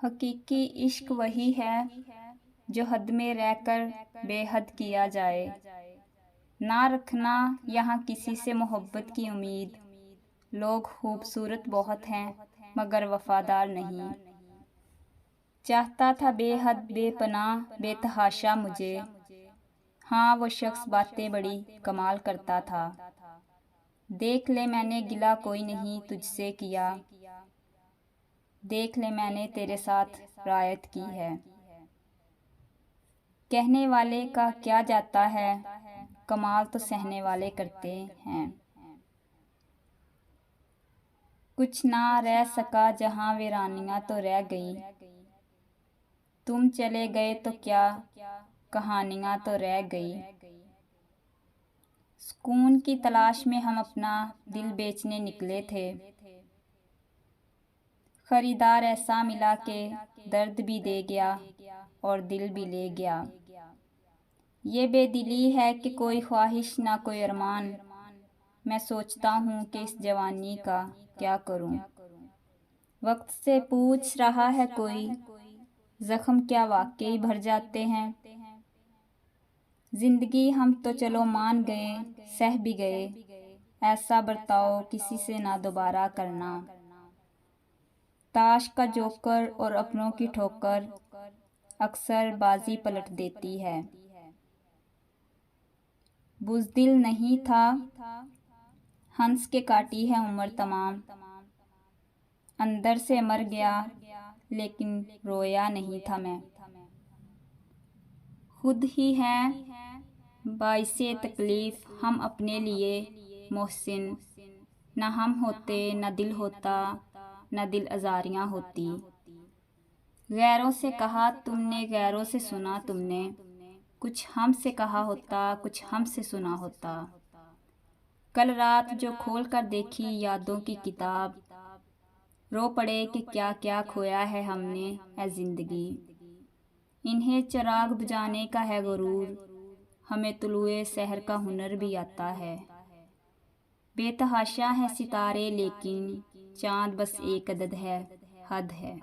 हकीकी इश्क वही है जो हद में रहकर बेहद किया जाए। ना रखना यहाँ किसी से मोहब्बत की उम्मीद। लोग खूबसूरत बहुत हैं मगर वफादार नहीं। चाहता था बेहद बेपनाह बेतहाशा मुझे। हाँ, वो शख्स बातें बड़ी कमाल करता था। देख ले मैंने गिला कोई नहीं तुझसे किया। देख ले मैंने तेरे साथ रायत की है। कहने वाले का क्या जाता है, कमाल तो सहने वाले करते हैं। कुछ ना रह सका जहां वीरानियां तो रह गई। तुम चले गए तो क्या कहानियां तो रह गई। सुकून की तलाश में हम अपना दिल बेचने निकले थे। खरीदार ऐसा मिला के दर्द भी दे गया और दिल भी ले गया। ये बेदिली है कि कोई ख्वाहिश ना कोई अरमान। मैं सोचता हूँ कि इस जवानी का क्या करूँ। वक्त से पूछ रहा है कोई, जख्म क्या वाकई भर जाते हैं। जिंदगी हम तो चलो मान गए, सह भी गए। ऐसा बर्ताव किसी से ना दोबारा करना। ताश का जोकर और अपनों की ठोकर अक्सर बाजी पलट देती है। बुज़दिल नहीं था, हंस के काटी है उम्र तमाम। अंदर से मर गया लेकिन रोया नहीं था मैं। खुद ही हैं बाइसे तकलीफ हम अपने लिए मोहसिन। न हम होते न दिल होता, न दिल आज़ारियाँ होती। गैरों से कहा तुमने, गैरों से सुना तुमने। कुछ हमसे कहा होता, कुछ हमसे सुना होता। कल रात जो खोल कर देखी यादों की किताब, रो पड़े कि क्या क्या खोया है हमने ऐ जिंदगी। इन्हें चिराग बुझाने का है गुरूर, हमें तुलुए सहर का हुनर भी आता है। बेतहाशा है सितारे लेकिन चांद बस एक अदद है, हद है।